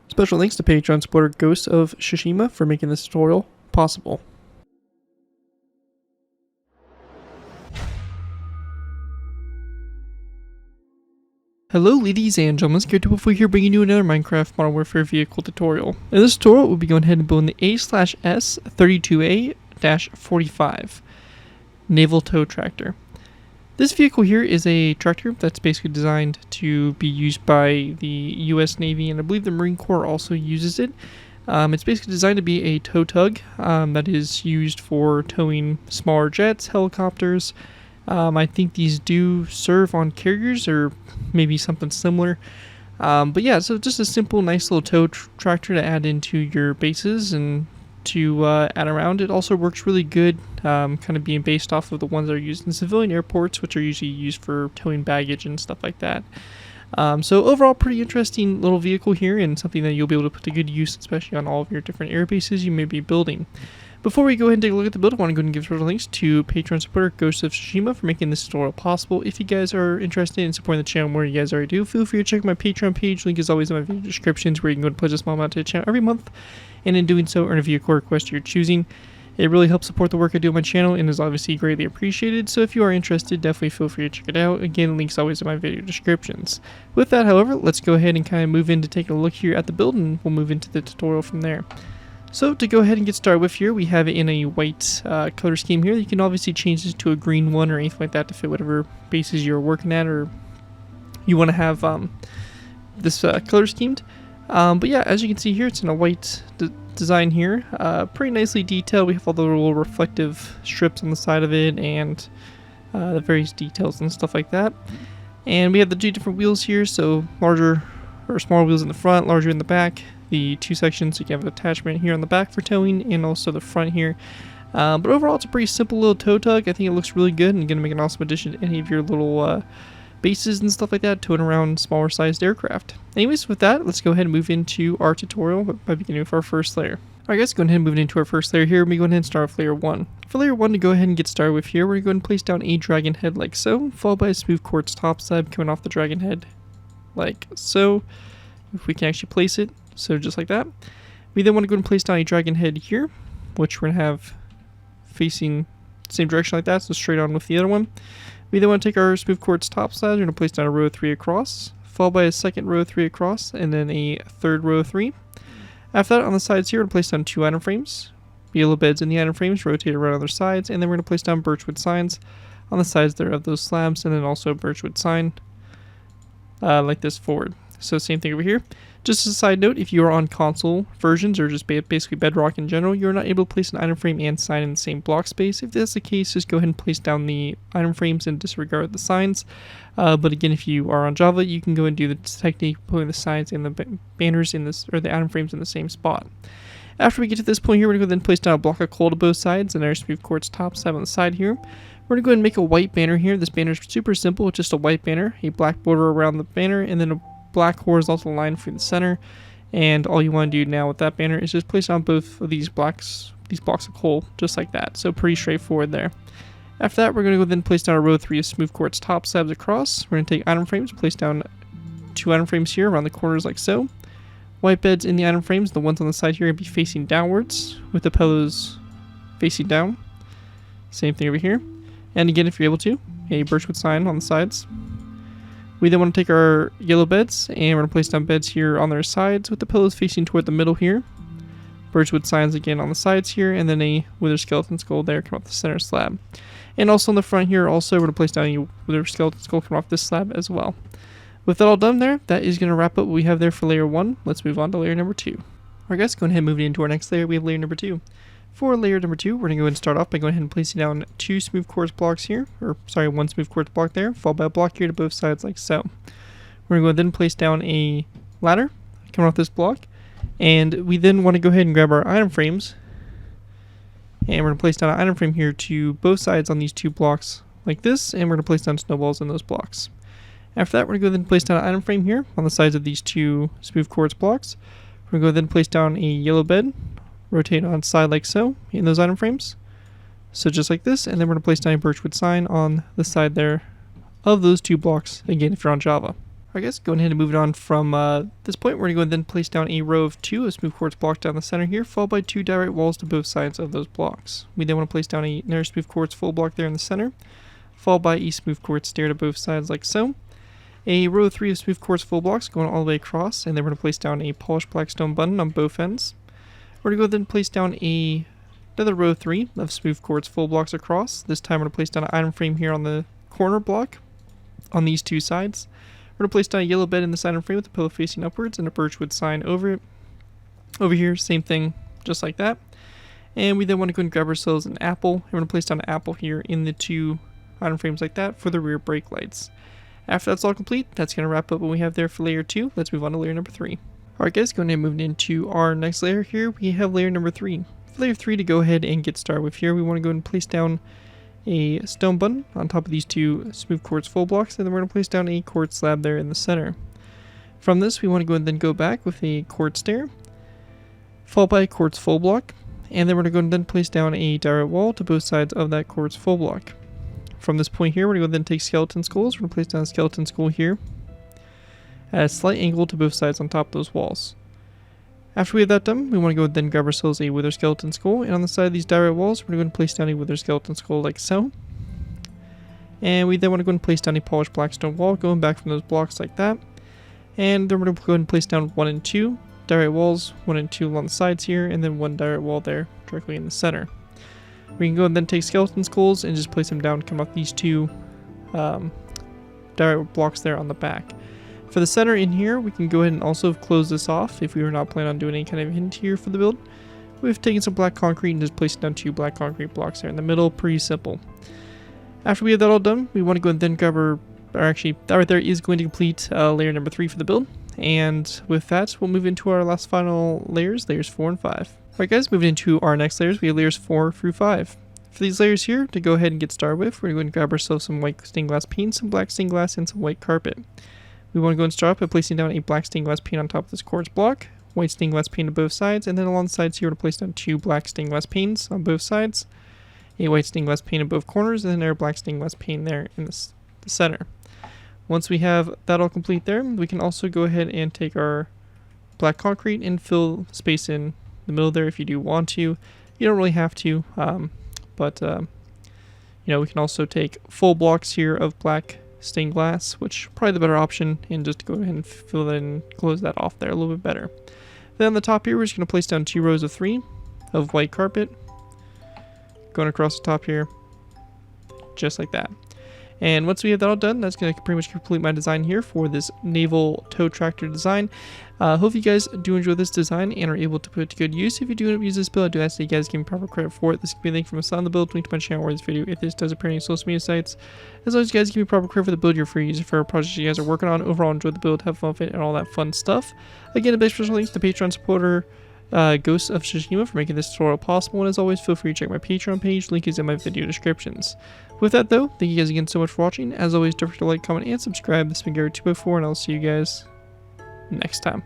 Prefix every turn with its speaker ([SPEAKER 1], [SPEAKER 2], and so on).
[SPEAKER 1] Special thanks to Patreon supporter Ghost of Tsushima for making this tutorial possible. Hello ladies and gentlemen, it's ZPro here bringing you another Minecraft Modern Warfare vehicle tutorial. In this tutorial, we'll be going ahead and building the A/S 32A-45 Naval tow tractor. This vehicle here is a tractor that's basically designed to be used by the US Navy, and I believe the Marine Corps also uses it. It's basically designed to be a tow tug that is used for towing smaller jets, helicopters. I think these do serve on carriers or maybe something similar. But yeah, so just a simple, nice little tow tractor to add into your bases and to add around. It also works really good, kind of being based off of the ones that are used in civilian airports, which are usually used for towing baggage and stuff like that. So overall, pretty interesting little vehicle here, and something that you'll be able to put to good use, especially on all of your different air bases you may be building. Before we go ahead and take a look at the build, I want to go ahead and give special links to Patreon supporter Ghost of Tsushima for making this tutorial possible. If you guys are interested in supporting the channel more, you guys already do, feel free to check my Patreon page. Link is always in my video descriptions, where you can go and pledge a small amount to the channel every month, and in doing so, earn a vehicle request you're choosing. It really helps support the work I do on my channel and is obviously greatly appreciated, so if you are interested, definitely feel free to check it out. Again, links always in my video descriptions. With that, however, let's go ahead and kind of move into taking a look here at the build, and we'll move into the tutorial from there. So to go ahead and get started with here, we have it in a white color scheme here. You can obviously change this to a green one or anything like that to fit whatever bases you're working at or you want to have this color schemed. But yeah, as you can see here, it's in a white design here. Pretty nicely detailed. We have all the little reflective strips on the side of it and the various details and stuff like that. And we have the two different wheels here, so larger or smaller wheels in the front, larger in the back. The two sections, so you can have an attachment here on the back for towing and also the front here. But overall, it's a pretty simple little tow tug. I think it looks really good and going to make an awesome addition to any of your little bases and stuff like that, towing around smaller sized aircraft. Anyways, with that, let's go ahead and move into our tutorial by beginning with our first layer. Alright guys, go ahead and move into our first layer here. We're going to go ahead and start with layer 1. For layer 1 to go ahead and get started with here, we're going to go ahead and place down a dragon head like so, followed by a smooth quartz top side coming off the dragon head like so. If we can actually place it, so just like that. We then want to go and place down a dragon head here, which we're going to have facing the same direction like that, so straight on with the other one. We then want to take our smooth quartz top side, we're going to place down a row of 3 across, followed by a second row of 3 across, and then a third row of 3. After that, on the sides here, we're going to place down 2 item frames, yellow beds in the item frames, rotate around on their sides, and then we're going to place down birchwood signs on the sides there of those slabs, and then also a birchwood sign like this forward. So same thing over here. Just as a side note, if you are on console versions or just basically Bedrock in general, you're not able to place an item frame and sign in the same block space. If that's the case, just go ahead and place down the item frames and disregard the signs. But again, if you are on Java, you can go and do the technique putting the signs and the banners in this, or the item frames in the same spot. After we get to this point here, we're going to go then place down a block of coal to both sides and our smooth quartz top side on the side here. We're going to go ahead and make a white banner here. This banner is super simple. It's just a white banner, a black border around the banner, and then a black horizontal line through the center. And all you want to do now with that banner is just place on both of these blocks of coal, just like that. So pretty straightforward there. After that, we're going to go then place down a row of 3 of smooth quartz top slabs across. We're going to take item frames, place down 2 item frames here around the corners like so. White beds in the item frames, the ones on the side here, are going to be facing downwards with the pillows facing down. Same thing over here. And again, if you're able to, a birchwood sign on the sides. We then want to take our yellow beds and we're going to place down beds here on their sides with the pillows facing toward the middle here. Birchwood signs again on the sides here, and then a wither skeleton skull there come off the center slab. And also on the front here, also we're going to place down a wither skeleton skull come off this slab as well. With that all done there, that is going to wrap up what we have there for layer 1. Let's move on to layer number 2. Alright guys, going ahead and moving into our next layer, we have layer number 2. For layer number 2, we're going to go ahead and start off by going ahead and placing down 2 smooth quartz blocks here, or sorry, 1 smooth quartz block there, followed by a block here to both sides like so. We're going to then place down a ladder coming off this block, and we then want to go ahead and grab our item frames, and we're going to place down an item frame here to both sides on these 2 blocks like this, and we're going to place down snowballs in those blocks. After that, we're going to go ahead and place down an item frame here on the sides of these 2 smooth quartz blocks. We're going to go ahead and place down a yellow bed, rotate on side like so in those item frames. So just like this, and then we're going to place down a birchwood sign on the side there of those 2 blocks, again if you're on Java. I guess going ahead and moving on from this point, we're going to go and then place down a row of 2 of smooth quartz blocks down the center here, followed by 2 direct walls to both sides of those blocks. We then want to place down another smooth quartz full block there in the center, followed by a smooth quartz stair to both sides like so. A row of 3 of smooth quartz full blocks going all the way across, and then we're going to place down a polished black stone button on both ends. We're going to go then place down another row of 3 of smooth quartz full blocks across. This time we're going to place down an item frame here on the corner block on these 2 sides. We're going to place down a yellow bed in this item frame with the pillow facing upwards and a birchwood sign over it. Over here, same thing, just like that. And we then want to go and grab ourselves an apple. We're going to place down an apple here in the 2 item frames like that for the rear brake lights. After that's all complete, that's going to wrap up what we have there for layer 2. Let's move on to layer number 3. Alright guys, going ahead and moving into our next layer here, we have layer number 3. For layer 3 to go ahead and get started with here, we want to go and place down a stone button on top of these 2 smooth quartz full blocks, and then we're going to place down a quartz slab there in the center. From this, we want to go and then go back with a quartz stair, followed by a quartz full block, and then we're going to go and then place down a direct wall to both sides of that quartz full block. From this point here, we're going to go then take skeleton skulls. We're going to place down a skeleton skull here at a slight angle to both sides on top of those walls. After we have that done, we want to go then grab ourselves a wither skeleton skull, and on the side of these direct walls, we're going to place down a wither skeleton skull like so. And we then want to go and place down a polished black stone wall, going back from those blocks like that. And then we're going to go ahead and place down 1 and 2 direct walls, 1 and 2 along the sides here, and then 1 direct wall there directly in the center. We can go and then take skeleton skulls and just place them down to come off these 2 direct blocks there on the back. For the center in here, we can go ahead and also close this off if we were not planning on doing any kind of hint here for the build. We've taken some black concrete and just placed down 2 black concrete blocks there in the middle. Pretty simple. After we have that all done, we want to go and then grab our, actually that right there is going to complete layer number 3 for the build. And with that, we'll move into our last final layers, layers 4 and 5. Alright guys, moving into our next layers, we have layers 4 through 5. For these layers here, to go ahead and get started with, we're going to go and grab ourselves some white stained glass paint, some black stained glass, and some white carpet. We want to go and start by placing down a black stained glass paint on top of this quartz block, white stained glass paint on both sides, and then along the sides here to place down 2 black stained glass paints on both sides, a white stained glass paint on both corners, and then another black stained glass paint there in the center. Once we have that all complete there, we can also go ahead and take our black concrete and fill space in the middle there if you do want to. You don't really have to, but you know, we can also take full blocks here of black stained glass, which is probably the better option, and just go ahead and fill that and close that off there a little bit better. Then on the top here, we're just going to place down 2 rows of 3 of white carpet going across the top here, just like that. And once we have that all done, that's going to pretty much complete my design here for this naval tow tractor design. Hope you guys do enjoy this design and are able to put it to good use. If you do end up using this build, I do ask that you guys give me proper credit for it. This could be a link from a on the build, link to my channel or this video if this does appear on any social media sites. As long as you guys give me proper credit for the build, you're free user for a project you guys are working on. Overall, enjoy the build, have fun with it, and all that fun stuff. Again, a big special thanks to the Patreon supporter Ghost of Tsushima for making this tutorial possible, and as always, feel free to check my Patreon page, link is in my video descriptions. With that though, thank you guys again so much for watching. As always, don't forget to like, comment, and subscribe. This has been Gary 204, and I'll see you guys next time.